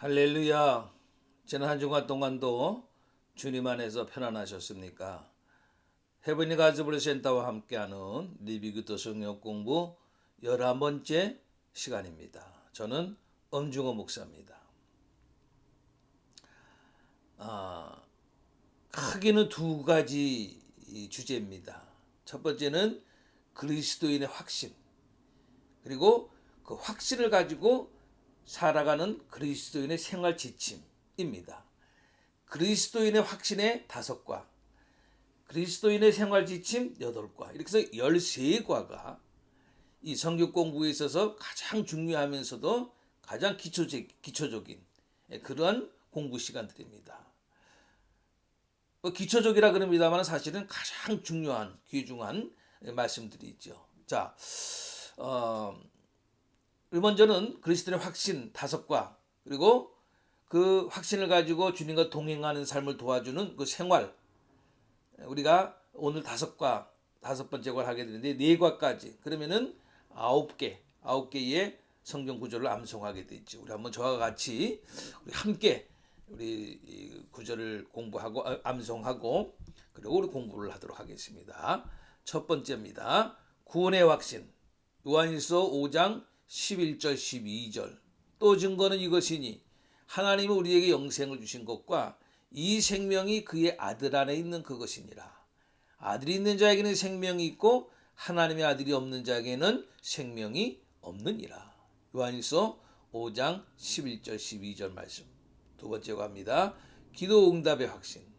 할렐루야. 지난 한 주간 동안도 주님 안에서 편안하셨습니까? 헤브니 가즈블 센터와 함께하는 리비그터 성경 공부 11번째 시간입니다. 저는 엄중호 목사입니다. 크게는 두 가지 주제입니다. 첫 번째는 그리스도인의 확신, 그리고 그 확신을 가지고 살아가는 그리스도인의 생활 지침입니다. 그리스도인의 확신의 5과, 그리스도인의 생활 지침 8과, 이렇게 해서 13과가 이 성경 공부에 있어서 가장 중요하면서도 가장 기초적인 그러한 공부 시간들입니다. 기초적이라 그럽니다만 사실은 가장 중요한 귀중한 말씀들이죠. 자, 먼저는 그리스도의 확신 5과, 그리고 그 확신을 가지고 주님과 동행하는 삶을 도와주는 그 생활, 우리가 오늘 5과, 5번째 걸 하게 되는데 4과까지, 그러면은 9개의 성경 구절을 암송하게 되죠. 우리 한번 저와 같이 우리 함께 우리 구절을 공부하고 암송하고 그리고 우리 공부를 하도록 하겠습니다. 첫 번째입니다. 구원의 확신. 요한일서 5장 11절 12절. 또 증거는 이것이니 하나님은 우리에게 영생을 주신 것과 이 생명이 그의 아들 안에 있는 그것이니라. 아들이 있는 자에게는 생명이 있고 하나님의 아들이 없는 자에게는 생명이 없느니라. 요한일서 5장 11절 12절 말씀. 두 번째로 갑니다. 기도 응답의 확신.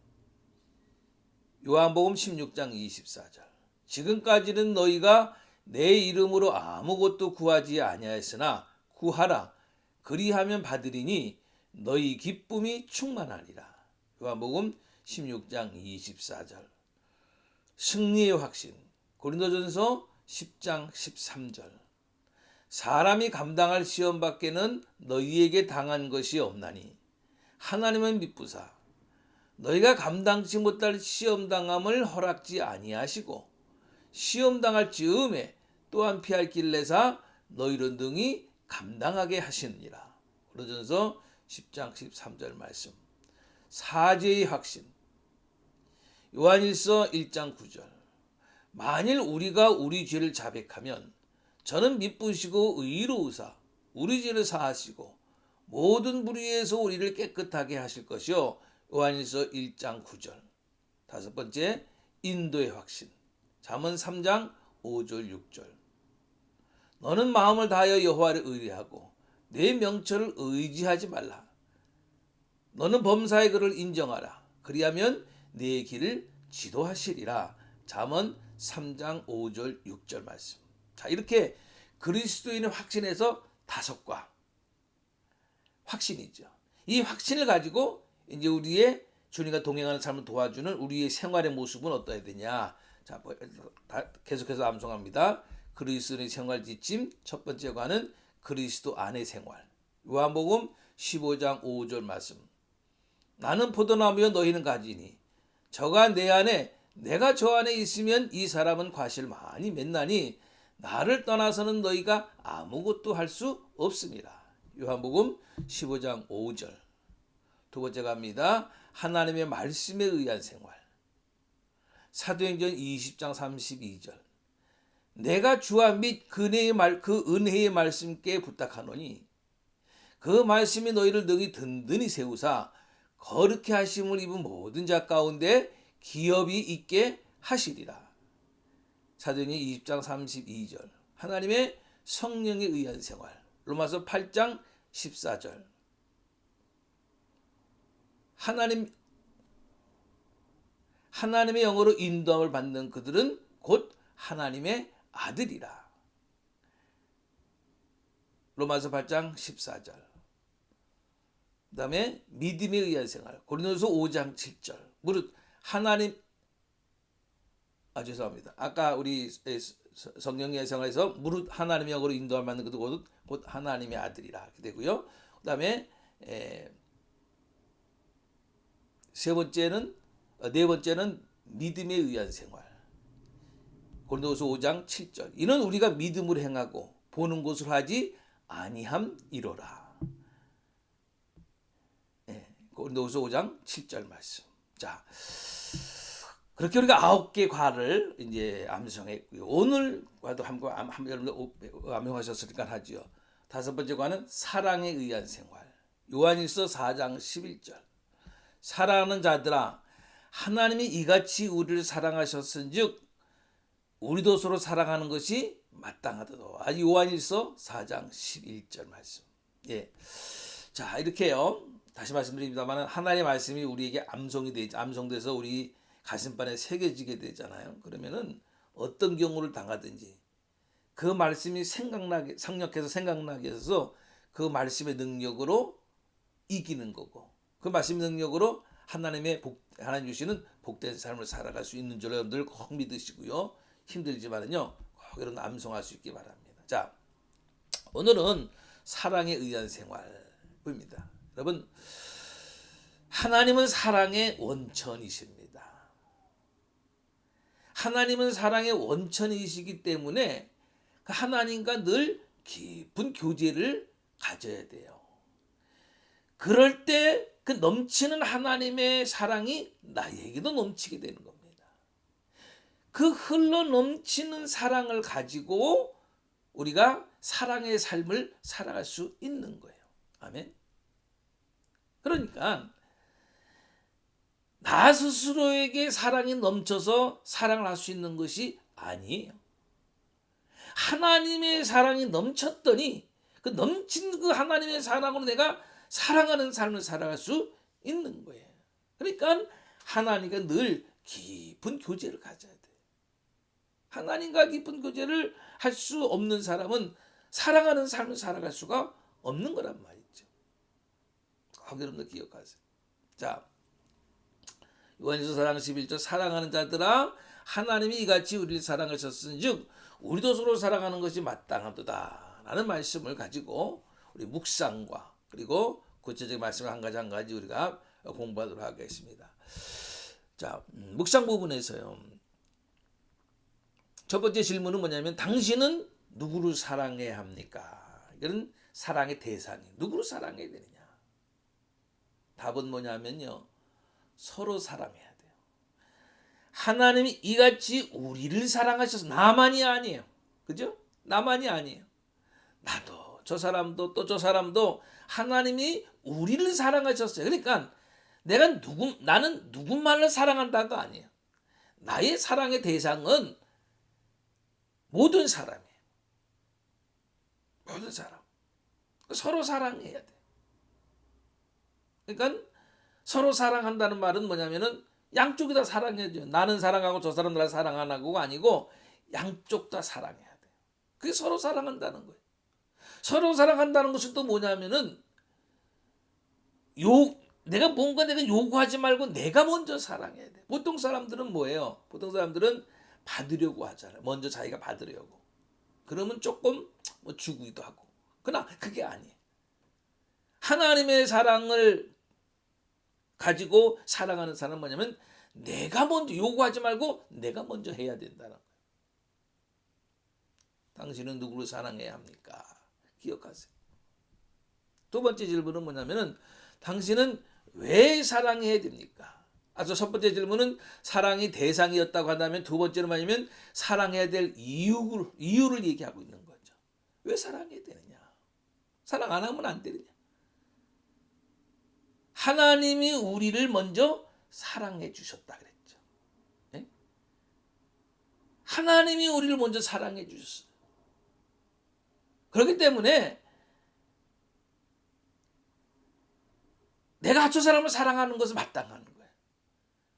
요한복음 16장 24절. 지금까지는 너희가 내 이름으로 아무것도 구하지 아니하였으나 구하라. 그리하면 받으리니 너희 기쁨이 충만하리라. 요한복음 16장 24절. 승리의 확신. 고린도전서 10장 13절. 사람이 감당할 시험 밖에는 너희에게 당한 것이 없나니 하나님은 미쁘사 너희가 감당치 못할 시험 당함을 허락지 아니하시고 시험 당할 즈음에 또한 피할 길 내사 너희를 능히 감당하게 하시느니라. 고린도전서 10장 13절 말씀. 사죄의 확신. 요한일서 1장 9절. 만일 우리가 우리 죄를 자백하면 저는 미쁘시고 의로우사 우리 죄를 사하시고 모든 불의에서 우리를 깨끗하게 하실 것이요. 요한일서 1장 9절. 5번째, 인도의 확신. 잠언 3장 5절 6절. 너는 마음을 다하여 여호와를 의뢰하고 내 명철을 의지하지 말라. 너는 범사의 그를 인정하라. 그리하면 내 길을 지도하시리라. 잠언 3장 5절 6절 말씀. 자, 이렇게 그리스도인의 확신에서 5과 확신이죠. 이 확신을 가지고 이제 우리의 주님과 동행하는 삶을 도와주는 우리의 생활의 모습은 어떠해야 되냐. 자, 계속해서 암송합니다. 그리스도의 생활 지침 첫 번째 과는 그리스도 안의 생활. 요한복음 15장 5절 말씀. 나는 포도나무여 너희는 가지니 저가 내 안에 내가 저 안에 있으면 이 사람은 과실 많이 맺나니 나를 떠나서는 너희가 아무것도 할 수 없습니다. 요한복음 15장 5절. 두 번째 갑니다. 하나님의 말씀에 의한 생활. 사도행전 20장 32절. 내가 주와 및 그 은혜의 말씀께 부탁하노니 그 말씀이 너희를 능히 든든히 세우사 거룩히 하심을 입은 모든 자 가운데 기업이 있게 하시리라. 사도행전 20장 32절. 하나님의 성령에 의한 생활. 로마서 8장 14절. 하나님의 영으로 인도함을 받는 그들은 곧 하나님의 아들이라. 로마서 8장 14절. 그 다음에 믿음에 의한 생활. 고린도서 5장 7절. 무릇 하나님, 죄송합니다. 아까 우리 성령의 생활에서 무릇 하나님의 영으로 인도함을 받는 그들 곧 하나님의 아들이라. 이렇게 되고요. 그 다음에 네 번째는 믿음에 의한 생활. 고린도서 5장 7절. 이는 우리가 믿음으로 행하고 보는 것을 하지 아니함이로라. 고린도후서 5장 7절 말씀. 자, 그렇게 우리가 9개 과를 이제 암송했고요. 오늘과도 여러분들 암송하셨으니까 하지요. 5번째 과는 사랑에 의한 생활. 요한일서 4장 11절. 사랑하는 자들아, 하나님이 이같이 우리를 사랑하셨은즉 우리도 서로 사랑하는 것이 마땅하도다. 요한일서 4장 11절 말씀. 예. 자, 이렇게요. 다시 말씀드립니다만 하나님의 말씀이 우리에게 암송돼서 우리 가슴판에 새겨지게 되잖아요. 그러면은 어떤 경우를 당하든지 그 말씀이 생각나게 해서 그 말씀의 능력으로 이기는 거고, 그 말씀의 능력으로 하나님 주시는 복된 삶을 살아갈 수 있는 줄 여러분들 꼭 믿으시고요. 힘들지만은요, 꼭 여러분 암송할 수 있기 바랍니다. 자, 오늘은 사랑에 의한 생활입니다. 여러분, 하나님은 사랑의 원천이십니다. 하나님은 사랑의 원천이시기 때문에 하나님과 늘 깊은 교제를 가져야 돼요. 그럴 때 그 넘치는 하나님의 사랑이 나에게도 넘치게 되는 겁니다. 그 흘러 넘치는 사랑을 가지고 우리가 사랑의 삶을 살아갈 수 있는 거예요. 아멘. 그러니까 나 스스로에게 사랑이 넘쳐서 사랑을 할 수 있는 것이 아니에요. 하나님의 사랑이 넘쳤더니 그 넘친 그 하나님의 사랑으로 내가 사랑하는 삶을 살아갈 수 있는 거예요. 그러니까 하나님과 늘 깊은 교제를 가져야 돼요. 하나님과 깊은 교제를 할 수 없는 사람은 사랑하는 삶을 살아갈 수가 없는 거란 말이죠. 꼭 여러분들 기억하세요. 자, 요한일서 4장 11절 사랑하는 자들아 하나님이 이같이 우리를 사랑하셨은즉 우리도 서로 사랑하는 것이 마땅하도다 라는 말씀을 가지고 우리 묵상과 그리고 구체적인 말씀을 한 가지 우리가 공부하도록 하겠습니다. 자, 묵상 부분에서요. 첫 번째 질문은 뭐냐면 당신은 누구를 사랑해야 합니까? 이런 사랑의 대상이 누구를 사랑해야 되느냐? 답은 뭐냐면요. 서로 사랑해야 돼요. 하나님이 이같이 우리를 사랑하셔서 나만이 아니에요. 그죠? 나만이 아니에요. 나도 저 사람도 또 저 사람도 하나님이 우리를 사랑하셨어요. 그러니까 나는 누군가를 사랑한다가 아니에요. 나의 사랑의 대상은 모든 사람이에요. 모든 사람. 서로 사랑해야 돼. 그러니까 서로 사랑한다는 말은 뭐냐면은 양쪽이 다 사랑해야죠. 나는 사랑하고 저 사람 날 사랑 안 하고가 아니고 양쪽 다 사랑해야 돼요. 그게 서로 사랑한다는 거예요. 서로 사랑한다는 것은 또 뭐냐면은 내가 요구하지 말고 내가 먼저 사랑해야 돼. 보통 사람들은 뭐예요? 보통 사람들은 받으려고 하잖아요. 먼저 자기가 받으려고. 그러면 조금 주기도 하고. 그러나 그게 아니에요. 하나님의 사랑을 가지고 사랑하는 사람은 뭐냐면 내가 먼저 요구하지 말고 내가 먼저 해야 된다는 거예요. 당신은 누구를 사랑해야 합니까? 기억하세요. 두 번째 질문은 뭐냐면은 당신은 왜 사랑해야 됩니까? 첫 번째 질문은 사랑이 대상이었다고 한다면 두 번째는 뭐냐면 사랑해야 될 이유를 얘기하고 있는 거죠. 왜 사랑해야 되느냐? 사랑 안 하면 안 되느냐? 하나님이 우리를 먼저 사랑해 주셨다 그랬죠. 네? 하나님이 우리를 먼저 사랑해 주셨어요. 그렇기 때문에 내가 저 사람을 사랑하는 것은 마땅한 거예요.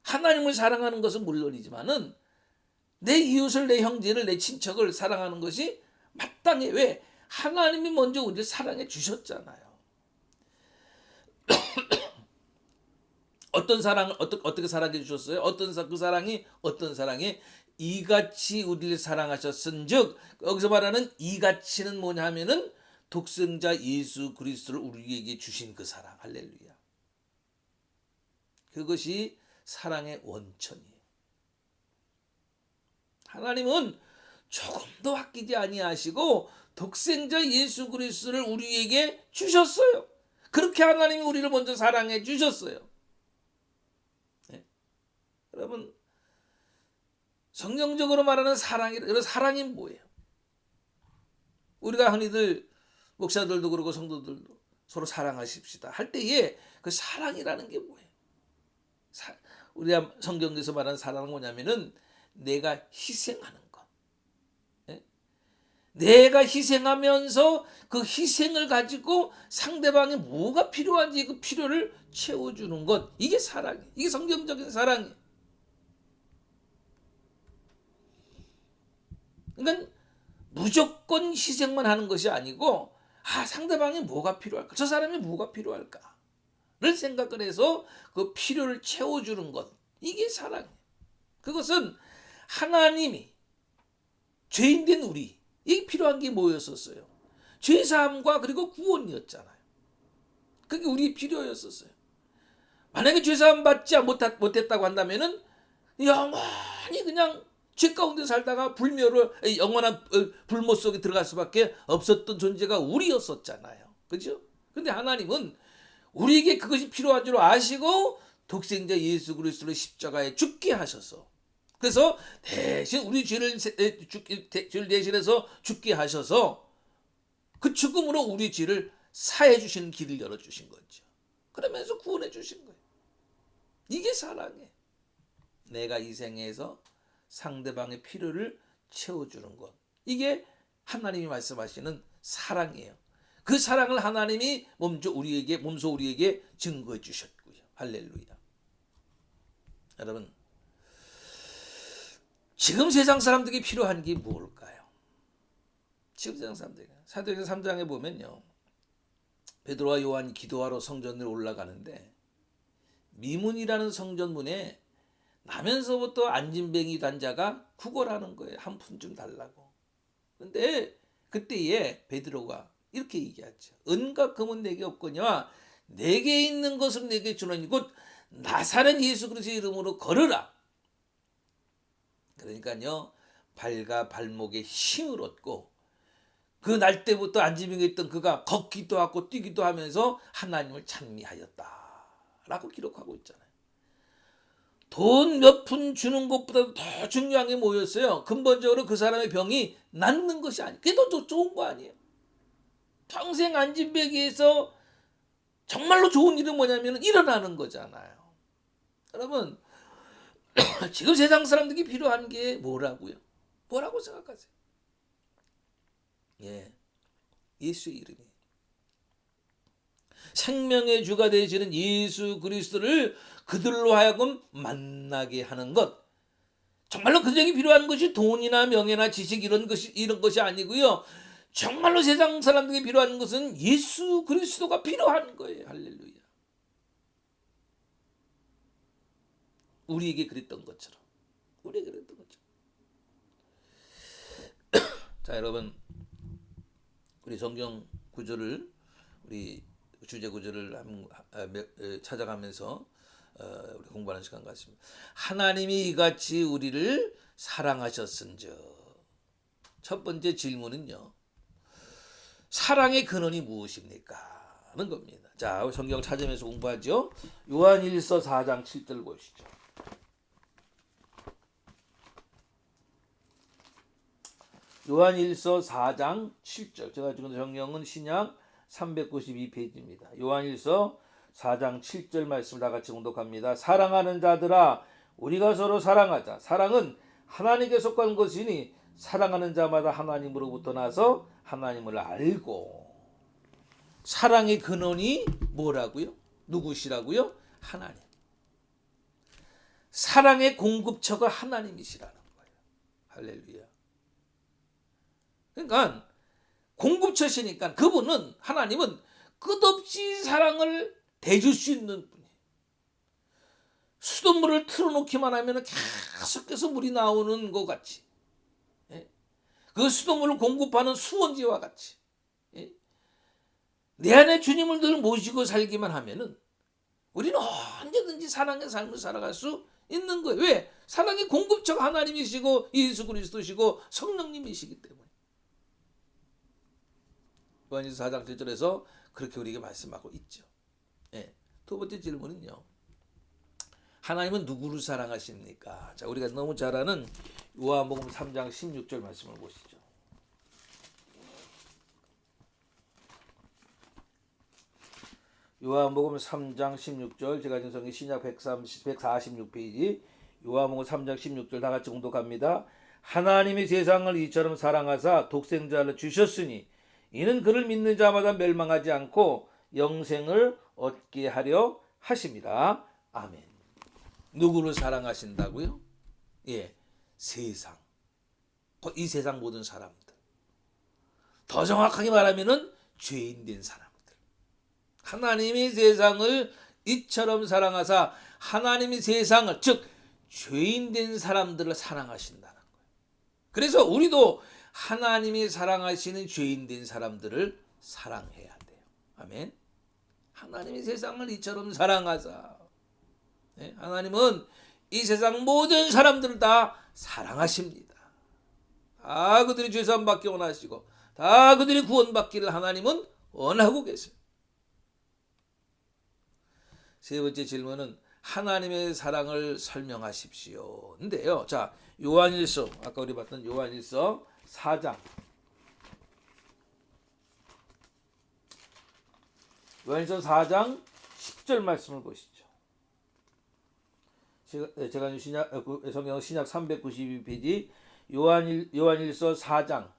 하나님을 사랑하는 것은 물론이지만은 내 이웃을, 내 형제를, 내 친척을 사랑하는 것이 마땅해. 왜? 하나님이 먼저 우리를 사랑해 주셨잖아요. 어떤 사랑을 어떻게 사랑해 주셨어요? 그 사랑이 이같이 우리를 사랑하셨은즉 여기서 말하는 이같이는 뭐냐면은 독생자 예수 그리스도를 우리에게 주신 그 사랑. 할렐루야. 그것이 사랑의 원천이에요. 하나님은 조금도 아끼지 아니하시고 독생자 예수 그리스도를 우리에게 주셨어요. 그렇게 하나님이 우리를 먼저 사랑해 주셨어요. 네. 여러분, 성경적으로 말하는 사랑이 뭐예요? 우리가 흔히들 목사들도 그러고 성도들도 서로 사랑하십시다 할 때에 그 사랑이라는 게 뭐예요? 우리가 성경에서 말하는 사랑은 뭐냐면은 내가 희생하는 것. 예? 내가 희생하면서 그 희생을 가지고 상대방이 뭐가 필요한지 그 필요를 채워주는 것. 이게 사랑이에요. 이게 성경적인 사랑이에요. 그러니까 무조건 희생만 하는 것이 아니고 상대방이 뭐가 필요할까? 저 사람이 뭐가 필요할까? 를 생각을 해서 그 필요를 채워주는 것. 이게 사랑이에요. 그것은 하나님이 죄인된 우리 이게 필요한 게 뭐였었어요? 죄사함과 그리고 구원이었잖아요. 그게 우리 필요였었어요. 만약에 죄사함 받지 못했다고 한다면은 영원히 그냥 죄 가운데 살다가 영원한 불못 속에 들어갈 수밖에 없었던 존재가 우리였었잖아요. 그죠? 근데 하나님은 우리에게 그것이 필요한 줄 아시고 독생자 예수 그리스도를 십자가에 죽게 하셔서, 그래서 대신 우리 죄를 대신해서 죽게 하셔서 그 죽음으로 우리 죄를 사해 주시는 길을 열어 주신 거죠. 그러면서 구원해 주신 거예요. 이게 사랑이에요. 내가 희생해서 상대방의 필요를 채워주는 것. 이게 하나님이 말씀하시는 사랑이에요. 그 사랑을 하나님이 몸소 우리에게 증거해 주셨고요. 할렐루야. 여러분, 지금 세상 사람들이 필요한 게 무엇일까요? 지금 세상 사람들이 사도행전 3장에 보면요, 베드로와 요한이 기도하러 성전으로 올라가는데 미문이라는 성전문에 나면서부터 안진뱅이 단자가 구걸하는 거예요. 한 푼 좀 달라고. 근데 그때에 베드로가 이렇게 얘기하죠. 은과 금은 내게 없거니와 내게 있는 것을 내게 주노니 곧 나사렛 예수 그리스도의 이름으로 걸으라. 그러니까요, 발과 발목에 힘을 얻고 그 날 때부터 안진뱅이에 있던 그가 걷기도 하고 뛰기도 하면서 하나님을 찬미하였다라고 기록하고 있잖아요. 돈 몇 푼 주는 것보다 더 중요한 게 뭐였어요? 근본적으로 그 사람의 병이 낫는 것이 아니에요. 그게 더 좋은 거 아니에요? 평생 안진뱅이에서 정말로 좋은 일은 뭐냐면 일어나는 거잖아요. 여러분, 지금 세상 사람들이 필요한 게 뭐라고요? 뭐라고 생각하세요? 예, 예수의 이름이. 생명의 주가 되시는 예수 그리스도를 그들로 하여금 만나게 하는 것. 정말로 그들에게 필요한 것이 돈이나 명예나 지식 이런 것이 아니고요. 정말로 세상 사람들에게 필요한 것은 예수 그리스도가 필요한 거예요. 할렐루야. 우리에게 그랬던 것처럼. 우리에게 그랬던 것처럼. 자, 여러분, 우리 성경 구절을, 우리 주제 구절을 찾아가면서 우리 공부하는 시간 같습니다. 하나님이 이같이 우리를 사랑하셨은즉. 첫 번째 질문은요, 사랑의 근원이 무엇입니까? 하는 겁니다. 자, 성경 찾으면서 공부하죠. 요한일서 4장 7절 보시죠. 요한일서 4장 7절. 제가 지금 성경은 신약 392페이지입니다. 요한일서 4장 7절 말씀을 다 같이 공독합니다. 사랑하는 자들아, 우리가 서로 사랑하자. 사랑은 하나님께 속한 것이니 사랑하는 자마다 하나님으로부터 나서 하나님을 알고. 사랑의 근원이 뭐라고요? 누구시라고요? 하나님. 사랑의 공급처가 하나님이시라는 거예요. 할렐루야. 그러니까 공급처시니까 그분은, 하나님은 끝없이 사랑을 대줄 수 있는 분이에요. 수돗물을 틀어놓기만 하면 계속해서 물이 나오는 것 같이, 그 수돗물을 공급하는 수원지와 같이, 내 안에 주님을 늘 모시고 살기만 하면은 우리는 언제든지 사랑의 삶을 살아갈 수 있는 거예요. 왜? 사랑의 공급처가 하나님이시고 예수 그리스도시고 성령님이시기 때문에. 요한일서 4장 7절에서 그렇게 우리에게 말씀하고 있죠. 예. 두 번째 질문은요. 하나님은 누구를 사랑하십니까? 자, 우리가 너무 잘 아는 요한복음 3장 16절 말씀을 보시죠. 요한복음 3장 16절, 제가 지금 성경 신약 146페이지 요한복음 3장 16절 다 같이 공독합니다. 하나님이 세상을 이처럼 사랑하사 독생자를 주셨으니 이는 그를 믿는 자마다 멸망하지 않고 영생을 얻게 하려 하십니다. 아멘. 누구를 사랑하신다고요? 예, 세상. 이 세상 모든 사람들. 더 정확하게 말하면은 죄인 된 사람들. 하나님이 세상을 이처럼 사랑하사 하나님이 세상을, 즉 죄인 된 사람들을 사랑하신다는 거예요. 그래서 우리도 하나님이 사랑하시는 죄인 된 사람들을 사랑해야 돼요. 아멘. 하나님이 세상을 이처럼 사랑하사, 네? 하나님은 이 세상 모든 사람들을 다 사랑하십니다. 다 그들이 죄사함 받기 원하시고 다 그들이 구원받기를 하나님은 원하고 계세요. 세 번째 질문은 하나님의 사랑을 설명하십시오. 인데요. 자, 요한일서, 아까 우리 봤던 요한일서 4장. 요한일서 4장 10절 말씀을 보시죠. 제가 성경 신약 392페이지 요한일서 4장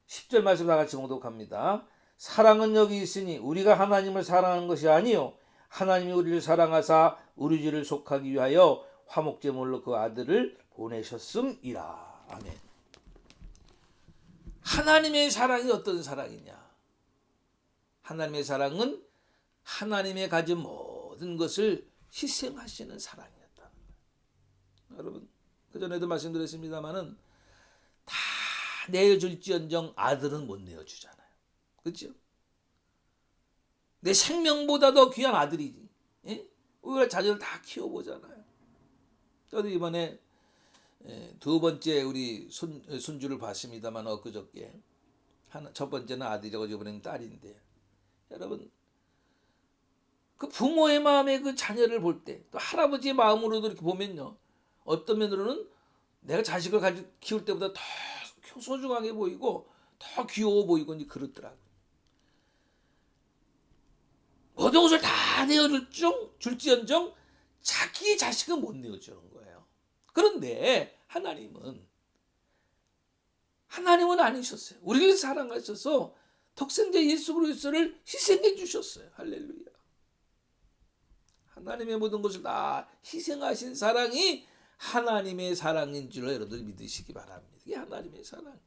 10절 말씀 다 같이 공독합니다. 사랑은 여기 있으니 우리가 하나님을 사랑하는 것이 아니요 하나님이 우리를 사랑하사 우리 죄를 속하기 위하여 화목제물로 그 아들을 보내셨음이라. 아멘. 하나님의 사랑이 어떤 사랑이냐? 하나님의 사랑은 하나님의 가진 모든 것을 희생하시는 사랑이었다는 거예요. 여러분, 그전에도 말씀드렸습니다마는 다 내어줄지언정 아들은 못 내어주잖아요. 그렇죠? 내 생명보다 더 귀한 아들이지. 예? 우리가 자녀를 다 키워보잖아요. 저도 이번에 두 번째 우리 손주를 봤습니다만 엊그저께 첫 번째는 아들이고 이번에는 딸인데, 여러분 그 부모의 마음에 그 자녀를 볼 때, 또 할아버지의 마음으로도 이렇게 보면요, 어떤 면으로는 내가 자식을 키울 때보다 더 소중하게 보이고 더 귀여워 보이고 이제 그렇더라고요. 모든 것을 다 내어줄지언정 자기의 자식은 못 내어주는 거예요. 그런데 하나님은 아니셨어요. 우리를 사랑하셔서 독생자 예수 그리스도를 희생해 주셨어요. 할렐루야. 하나님의 모든 것을 다 희생하신 사랑이 하나님의 사랑인 줄로 여러분들 믿으시기 바랍니다. 이게 하나님의 사랑.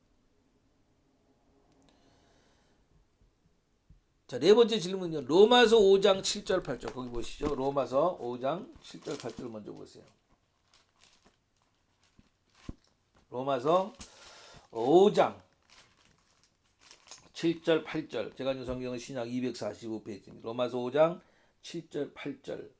자, 네 번째 질문은요. 로마서 5장 7절 8절 거기 보시죠. 로마서 5장 7절 8절 먼저 보세요. 로마서 5장 7절 8절. 제가 있는 성경은 신약 245페이지입니다. 로마서 5장 7절 8절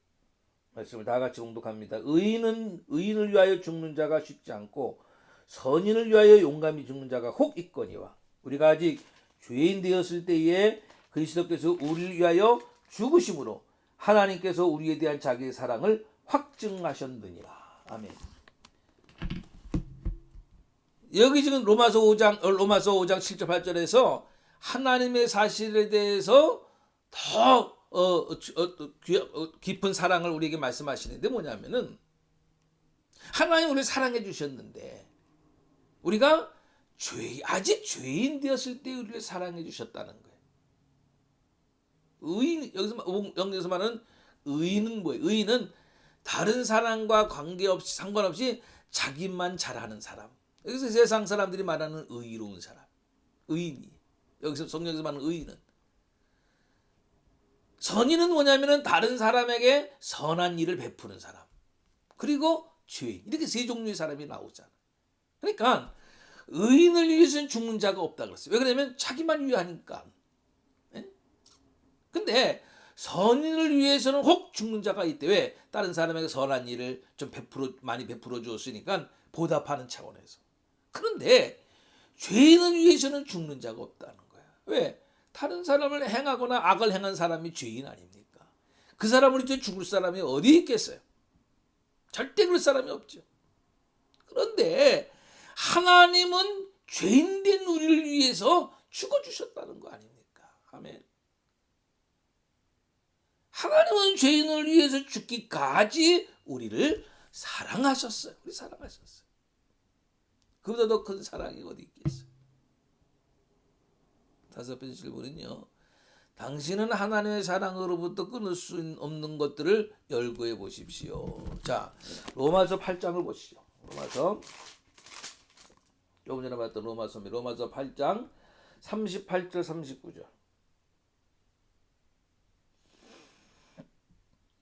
말씀을 다 같이 공독합니다. 의인을 위하여 죽는 자가 쉽지 않고 선인을 위하여 용감히 죽는 자가 혹 있거니와 우리가 아직 죄인 되었을 때에 그리스도께서 우리를 위하여 죽으심으로 하나님께서 우리에 대한 자기의 사랑을 확증하셨느니라. 아멘. 여기 지금 로마서 5장 7절 8절에서 하나님의 사실에 대해서 더 깊은 사랑을 우리에게 말씀하시는데 뭐냐면은 하나님 우리를 사랑해 주셨는데 우리가 아직 죄인 되었을 때 우리를 사랑해 주셨다는 거예요. 의인, 여기서 말하는 의인은 뭐예요? 의인은 다른 사람과 관계없이 상관없이 자기만 잘하는 사람. 여기서 세상 사람들이 말하는 의로운 사람. 의인이. 여기서 성경에서 말하는 의인은. 선인은 뭐냐면은 다른 사람에게 선한 일을 베푸는 사람. 그리고 죄인. 이렇게 세 종류의 사람이 나오잖아. 그러니까 의인을 위해서는 죽는 자가 없다 그랬어요. 왜 그러냐면 자기만 위하니까. 근데 선인을 위해서는 혹 죽는 자가 있대. 왜? 다른 사람에게 선한 일을 좀 많이 베풀어 주었으니까 보답하는 차원에서. 그런데 죄인을 위해서는 죽는 자가 없다는 거야. 왜? 다른 사람을 행하거나 악을 행한 사람이 죄인 아닙니까? 그 사람을 이제 죽을 사람이 어디 있겠어요? 절대 그럴 사람이 없죠. 그런데 하나님은 죄인된 우리를 위해서 죽어주셨다는 거 아닙니까? 아멘. 하나님은 죄인을 위해서 죽기까지 우리를 사랑하셨어요. 우리 사랑하셨어요. 그보다 더 큰 사랑이 어디 있겠어요? 다섯 번째 질문은요. 당신은 하나님의 사랑으로부터 끊을 수 없는 것들을 열거해 보십시오. 자, 로마서 8장을 보시죠. 로마서 조금 전에 봤던 로마서입니다. 로마서 8장 38절 39절.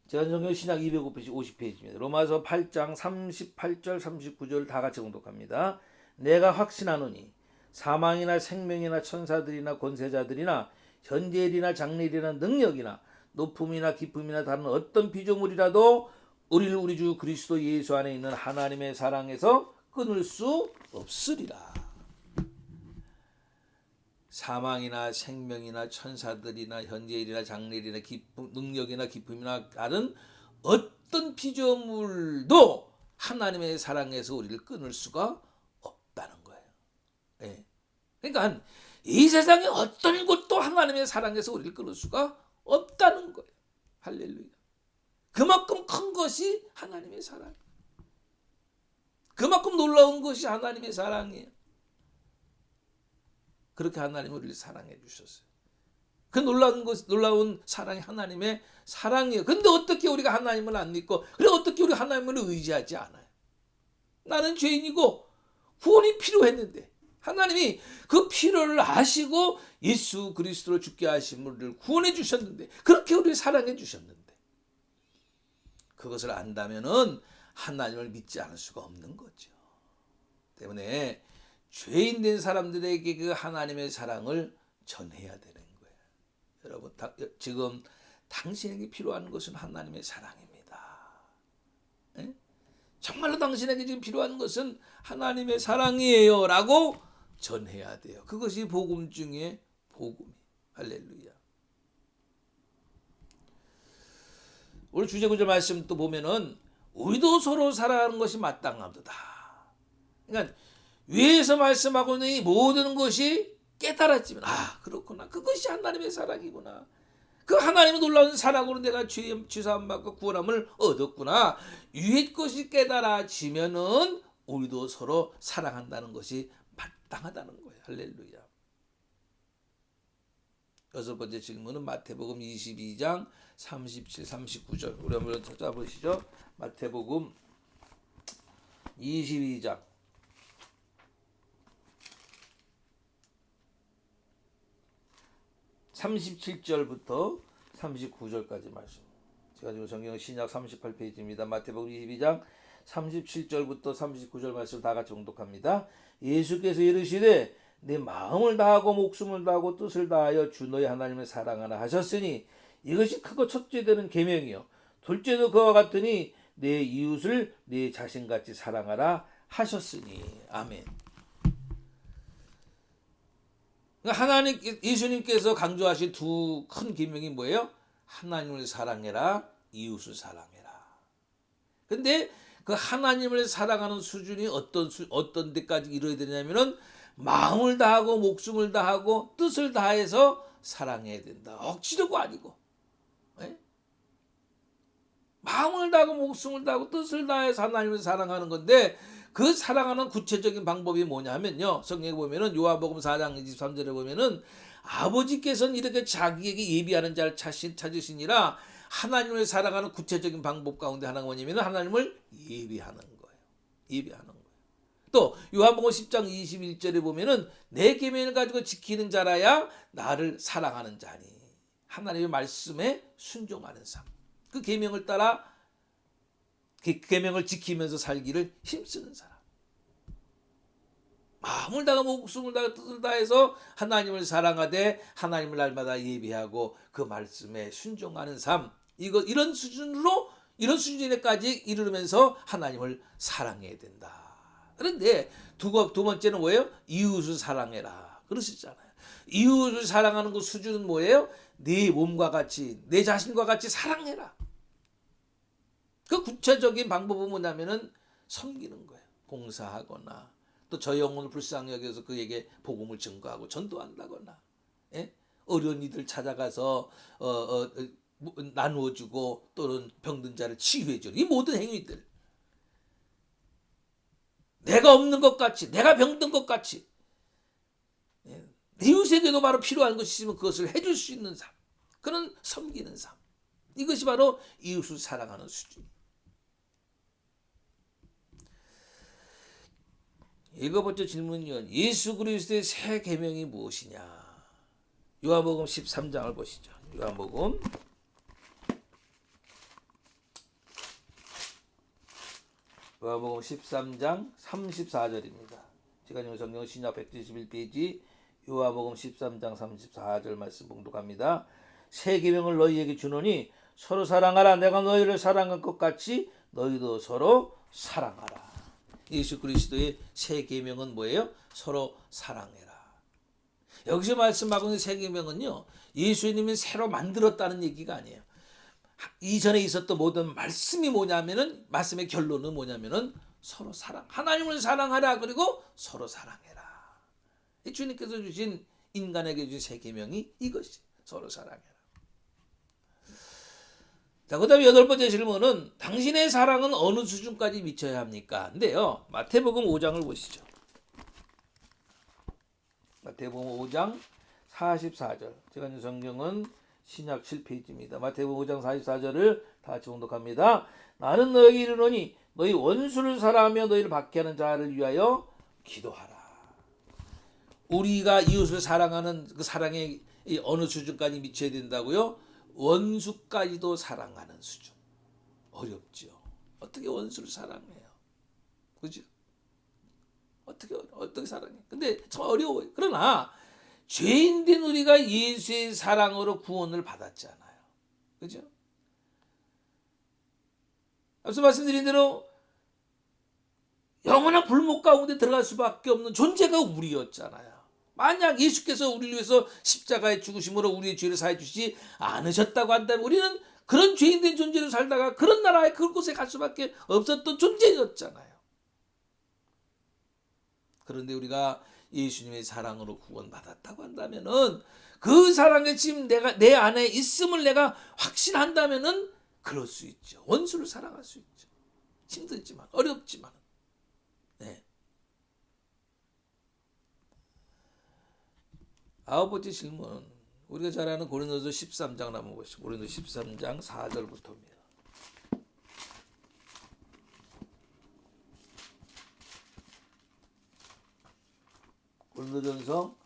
제한성경 신약 250페이지입니다. 로마서 8장 38절 39절 다 같이 봉독합니다. 내가 확신하노니 사망이나 생명이나 천사들이나 권세자들이나 현재일이나 장래일이나 능력이나 높음이나 깊음이나 다른 어떤 피조물이라도 우리를 우리 주 그리스도 예수 안에 있는 하나님의 사랑에서 끊을 수 없으리라. 사망이나 생명이나 천사들이나 현재일이나 장래일이나 능력이나 깊음이나 다른 어떤 피조물도 하나님의 사랑에서 우리를 끊을 수가 없다는 거예요. 예. 그러니까 이 세상에 어떤 것도 하나님의 사랑에서 우리를 끊을 수가 없다는 거예요. 할렐루야. 그만큼 큰 것이 하나님의 사랑. 그만큼 놀라운 것이 하나님의 사랑이에요. 그렇게 하나님은 우리를 사랑해 주셨어요. 그 놀라운 사랑이 하나님의 사랑이에요. 근데 어떻게 우리가 하나님을 안 믿고, 그래 어떻게 우리가 하나님을 의지하지 않아요? 나는 죄인이고 구원이 필요했는데 하나님이 그 필요를 아시고 예수 그리스도를 죽게 하신 우리를 구원해 주셨는데, 그렇게 우리를 사랑해 주셨는데, 그것을 안다면은 하나님을 믿지 않을 수가 없는 거죠. 때문에 죄인 된 사람들에게 그 하나님의 사랑을 전해야 되는 거예요. 여러분, 지금 당신에게 필요한 것은 하나님의 사랑입니다. 에? 정말로 당신에게 지금 필요한 것은 하나님의 사랑이에요 라고 전해야 돼요. 그것이 복음 중에 복음이. 할렐루야. 오늘 주제구절 말씀 또 보면은 우리도 서로 사랑하는 것이 마땅하도다. 그러니까 위에서 말씀하고 있는 이 모든 것이 깨달았지만, 아 그렇구나, 그것이 하나님의 사랑이구나, 그 하나님의 놀라운 사랑으로 내가 죄사함 받고 구원함을 얻었구나, 위의 것이 깨달아지면은 우리도 서로 사랑한다는 것이 마땅하다는 거예요. 할렐루야. 여섯 번째 질문은 마태복음 22장 37, 39절. 우리 한번 찾아보시죠. 마태복음 22장 37절부터 39절까지 말씀. 제가 지금 성경 신약 38페이지입니다. 마태복음 22장 37절부터 39절 말씀 다 같이 봉독합니다. 예수께서 이르시되 내 마음을 다하고 목숨을 다하고 뜻을 다하여 주 너희 하나님을 사랑하라 하셨으니 이것이 크고 첫째 되는 계명이요 둘째도 그와 같으니 내 이웃을 내 자신같이 사랑하라 하셨으니. 아멘. 하나님, 예수님께서 강조하신 두 큰 계명이 뭐예요? 하나님을 사랑해라, 이웃을 사랑해라. 근데 그 하나님을 사랑하는 수준이 어떤 데까지 이루어야 되냐면은 마음을 다하고 목숨을 다하고 뜻을 다해서 사랑해야 된다. 억지로가 아니고. 네? 마음을 다하고 목숨을 다하고 뜻을 다해서 하나님을 사랑하는 건데, 그 사랑하는 구체적인 방법이 뭐냐면요, 성경에 보면은 요한복음 4장 23절에 보면은 아버지께서는 이렇게 자기에게 예비하는 자를 찾으시니라. 하나님을 사랑하는 구체적인 방법 가운데 하나가 뭐냐면 하나님을 예비하는 거예요. 예비하는 거예요. 또 요한복음 10장 21절에 보면은 내 계명을 가지고 지키는 자라야 나를 사랑하는 자니. 하나님의 말씀에 순종하는 삶. 그 계명을 따라 그 계명을 지키면서 살기를 힘쓰는 사람. 마음을 다하고 목숨을 다하고 뜻을 다해서 하나님을 사랑하되 하나님을 날마다 예비하고 그 말씀에 순종하는 삶. 이런 수준에까지 이르면서 하나님을 사랑해야 된다. 그런데 두 번째는 뭐예요? 이웃을 사랑해라. 그러시잖아요. 이웃을 사랑하는 그 수준은 뭐예요? 네 몸과 같이, 내 자신과 같이 사랑해라. 그 구체적인 방법은 뭐냐면은 섬기는 거예요. 봉사하거나 또 저 영혼을 불쌍히 여겨서 그에게 복음을 증거하고 전도한다거나, 예? 어려운 이들 찾아가서 나누어주고 또는 병든 자를 치유해주는 이 모든 행위들, 내가 없는 것 같이, 내가 병든 것 같이, 예? 이웃에게도 바로 필요한 것이 있으면 그것을 해줄 수 있는 삶, 그런 섬기는 삶, 이것이 바로 이웃을 사랑하는 수준. 일곱 번째 질문은 예수 그리스도의 새 계명이 무엇이냐? 요한복음 13장을 보시죠. 요한복음 13장 34절입니다. 제가 성경 신약 171페이지 요한복음 13장 34절 말씀 봉독합니다. 새 계명을 너희에게 주노니 서로 사랑하라. 내가 너희를 사랑한 것 같이 너희도 서로 사랑하라. 예수 그리스도의 새 계명은 뭐예요? 서로 사랑해라. 여기서 말씀하고 있는 새 계명은요, 예수님이 새로 만들었다는 얘기가 아니에요. 이전에 있었던 모든 말씀이 뭐냐면은, 말씀의 결론은 뭐냐면은 서로 사랑, 하나님을 사랑하라, 그리고 서로 사랑해라. 주님께서 주신, 인간에게 주신 새 계명이 이것이 서로 사랑해라. 자, 그 다음에 여덟 번째 질문은 당신의 사랑은 어느 수준까지 미쳐야 합니까? 근데요, 마태복음 5장을 보시죠. 마태복음 5장 44절. 제가 있는 성경은 신약 7페이지입니다. 마태복음 5장 44절을 다 같이 봉독합니다. 나는 너희에게 이르노니 너희 원수를 사랑하며 너희를 박해하는 자를 위하여 기도하라. 우리가 이웃을 사랑하는 그 사랑의 어느 수준까지 미쳐야 된다고요? 원수까지도 사랑하는 수준. 어렵죠. 어떻게 원수를 사랑해요? 그죠? 어떻게 사랑해? 근데 참 어려워요. 그러나 죄인된 우리가 예수의 사랑으로 구원을 받았잖아요. 그죠? 앞서 말씀드린 대로 영원한 불목 가운데 들어갈 수밖에 없는 존재가 우리였잖아요. 만약 예수께서 우리를 위해서 십자가에 죽으심으로 우리의 죄를 사해 주시지 않으셨다고 한다면 우리는 그런 죄인된 존재로 살다가 그런 나라에 그곳에 갈 수밖에 없었던 존재였잖아요. 그런데 우리가 예수님의 사랑으로 구원받았다고 한다면은, 그 사랑이 지금 내 안에 있음을 내가 확신한다면은 그럴 수 있죠. 원수를 사랑할 수 있죠. 힘들지만, 어렵지만. 네. 아홉 번째 질문, 우리가 잘 아는 고린도서 13장 한번 보시죠. 고린도서 13장 4절부터입니다. 고린도전서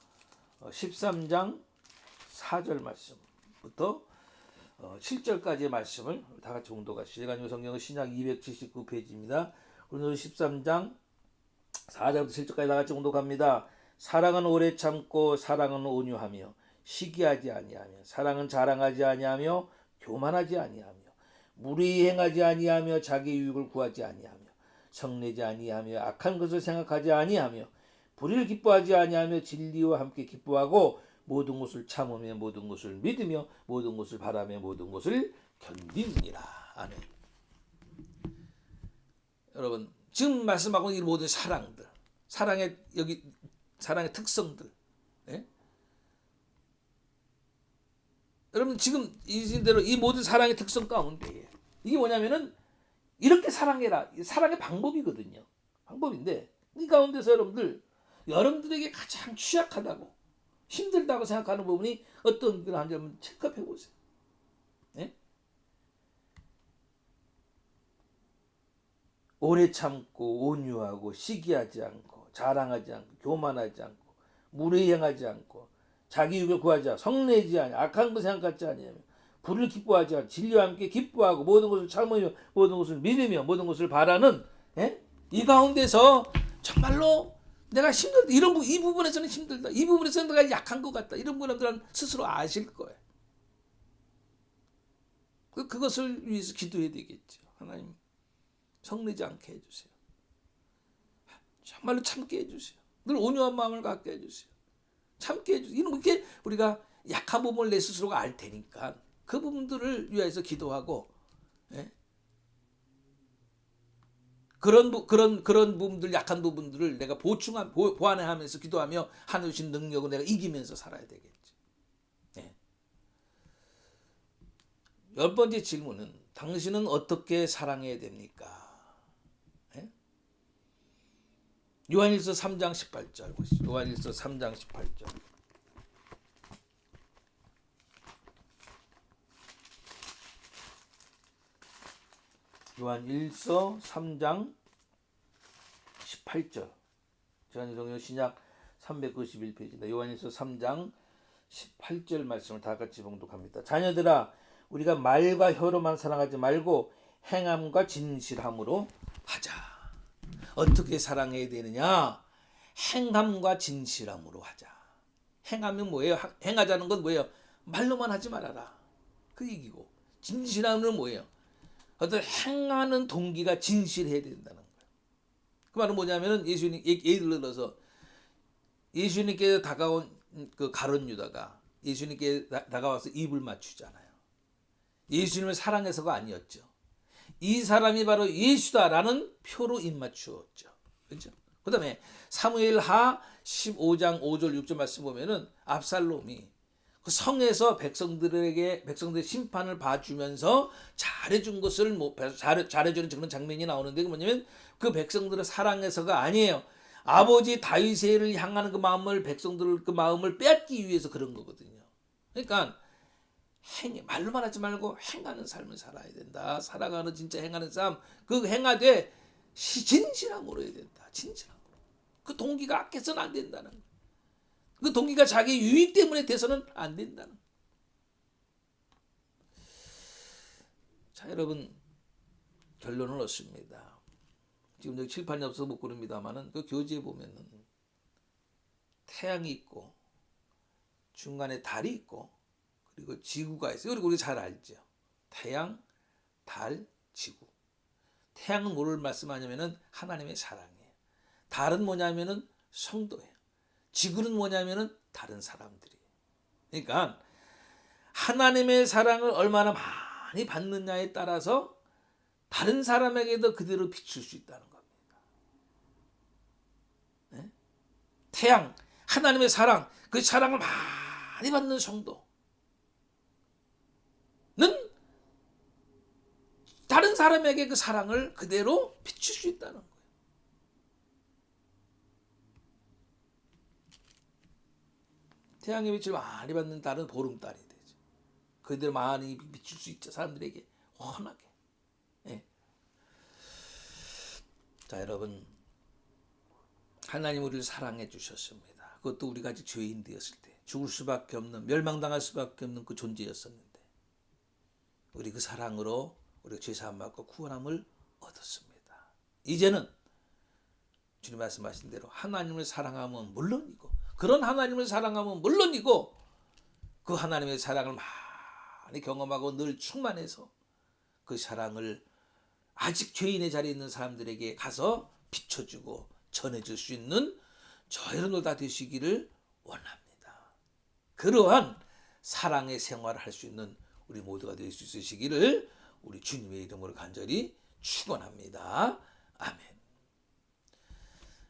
13장 4절 말씀부터 7절까지의 말씀을 다 같이 봉독하시죠. 제가 이 성경은 신약 279페이지입니다. 고린도서 13장 4절부터 7절까지 다 같이 봉독합니다. 사랑은 오래 참고 사랑은 온유하며 시기하지 아니하며 사랑은 자랑하지 아니하며 교만하지 아니하며 무리히 행하지 아니하며 자기 유익을 구하지 아니하며 성내지 아니하며 악한 것을 생각하지 아니하며 불의를 기뻐하지 아니하며 진리와 함께 기뻐하고 모든 것을 참으며 모든 것을 믿으며 모든 것을 바라며 모든 것을 견디느니라. 아멘. 여러분, 지금 말씀하고 있는 모든 사랑들, 사랑의 특성들, 예? 여러분 지금 이신대로 이 모든 사랑의 특성 가운데 이게 뭐냐면은 이렇게 사랑해라, 사랑의 방법이거든요. 방법인데 이 가운데서 여러분들에게 가장 취약하다고, 힘들다고 생각하는 부분이 어떤 그런지 한번 체크해 보세요. 예? 오래 참고 온유하고 시기하지 않고 자랑하지 않고 교만하지 않고 무례히 행하지 않고 자기 유익을 구하지 않고 성내지 않고 악한 것 생각하지 아니하며 불을 기뻐하지 않고 진리와 함께 기뻐하고 모든 것을 참으며 모든 것을 믿으며 모든 것을 바라는, 예? 이 가운데서 정말로 내가 힘들다, 이 부분에서는 힘들다, 이 부분에서는 내가 약한 것 같다, 이런 분들은 스스로 아실 거예요. 그것을 위해서 기도해야 되겠죠. 하나님, 성내지 않게 해주세요. 정말로 참게 해주세요. 늘 온유한 마음을 갖게 해주세요. 참게 해주세요. 이렇게 우리가 약한 부분을 내 스스로가 알 테니까 그 부분들을 위해서 기도하고, 예? 그런 부분들, 약한 부분들을 내가 보완하면서 기도하며 하나님 주신 능력을 내가 이기면서 살아야 되겠지. 예. 10번째 질문은 당신은 어떻게 사랑해야 됩니까? 예? 요한일서 3장 18절 보시죠. 요한일서 3장 18절. 요한일서 3장 18절. 제한성경 신약 391페이지입니다. 요한일서 3장 18절 말씀을 다 같이 봉독합니다. 자녀들아, 우리가 말과 혀로만 사랑하지 말고 행함과 진실함으로 하자. 어떻게 사랑해야 되느냐? 행함과 진실함으로 하자. 행하면 뭐예요? 행하자는 건 뭐예요? 말로만 하지 말아라. 그 얘기고, 진실함은 뭐예요? 어떤 행하는 동기가 진실해야 된다는 거예요. 그 말은 뭐냐면은 예수님, 예를 들어서 예수님께 다가온 그 가룟 유다가 예수님께 다가와서 입을 맞추잖아요. 예수님을 사랑해서가 아니었죠. 이 사람이 바로 예수다라는 표로 입 맞추었죠. 그렇죠? 그 다음에 사무엘하 15장 5절 6절 말씀 보면은 압살롬이 그 성에서 백성들의 심판을 봐주면서 잘해준 것을 잘해주는 그런 장면이 나오는데, 그 뭐냐면 그 백성들을 사랑해서가 아니에요. 아버지 다윗을 향하는 그 마음을, 백성들 그 마음을 빼앗기 위해서 그런 거거든요. 그러니까 말로만 하지 말고 행하는 삶을 살아야 된다. 살아가는 진짜 행하는 삶, 그 행하되 진실함으로 해야 된다. 진실함으로. 그 동기가 악해서는 안 된다는 거예요. 그 동기가 자기 유익 때문에 돼서는 안 된다는 거예요. 자, 여러분, 결론을 얻습니다. 지금 여기 칠판이 없어서 못 고릅니다만은 그 교재에 보면은 태양이 있고 중간에 달이 있고 그리고 지구가 있어요. 그리고 우리 잘 알죠. 태양, 달, 지구. 태양은 뭐를 말씀하냐면은 하나님의 사랑이에요. 달은 뭐냐면은 성도예요. 지구는 뭐냐면은 다른 사람들이에요. 그러니까 하나님의 사랑을 얼마나 많이 받느냐에 따라서 다른 사람에게도 그대로 비출 수 있다는 겁니다. 네? 태양, 하나님의 사랑, 그 사랑을 많이 받는 성도는 다른 사람에게 그 사랑을 그대로 비출 수 있다는 거예요. 태양의 빛을 많이 받는 달은 보름달이 되죠. 그대로 많이 비출 수 있죠. 사람들에게 훤하게. 예. 자, 여러분, 하나님 우리를 사랑해 주셨습니다. 그것도 우리가 아직 죄인 되었을 때 죽을 수밖에 없는, 멸망당할 수밖에 없는 그 존재였었는데 우리 그 사랑으로 우리가 죄사함 받고 구원함을 얻었습니다. 이제는 주님 말씀하신 대로 하나님을 사랑하면 물론이고, 그런 하나님을 사랑하면 물론이고, 그 하나님의 사랑을 많이 경험하고 늘 충만해서 그 사랑을 아직 죄인의 자리에 있는 사람들에게 가서 비춰주고 전해줄 수 있는 저 여러분들 다 되시기를 원합니다. 그러한 사랑의 생활을 할 수 있는 우리 모두가 될 수 있으시기를 우리 주님의 이름으로 간절히 축원합니다. 아멘.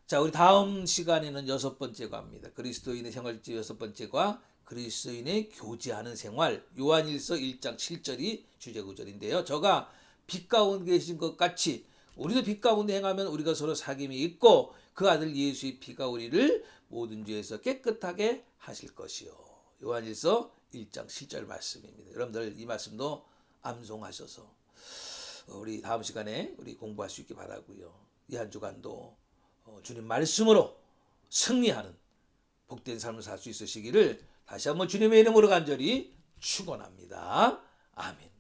자, 우리 다음 시간에는 6번째 과입니다. 그리스도인의 생활지 6번째과 그리스도인의 교제하는 생활, 요한일서 1장 7절이 주제 구절인데요. 저가 빛 가운데 계신 것 같이 우리도 빛 가운데 행하면 우리가 서로 사귐이 있고 그 아들 예수의 피가 우리를 모든 죄에서 깨끗하게 하실 것이요. 요한일서 1장 7절 말씀입니다. 여러분들 이 말씀도 암송하셔서 우리 다음 시간에 우리 공부할 수 있게 바라고요. 이 한 주간도 주님 말씀으로 승리하는 복된 삶을 살 수 있으시기를 다시 한번 주님의 이름으로 간절히 축원합니다. 아멘.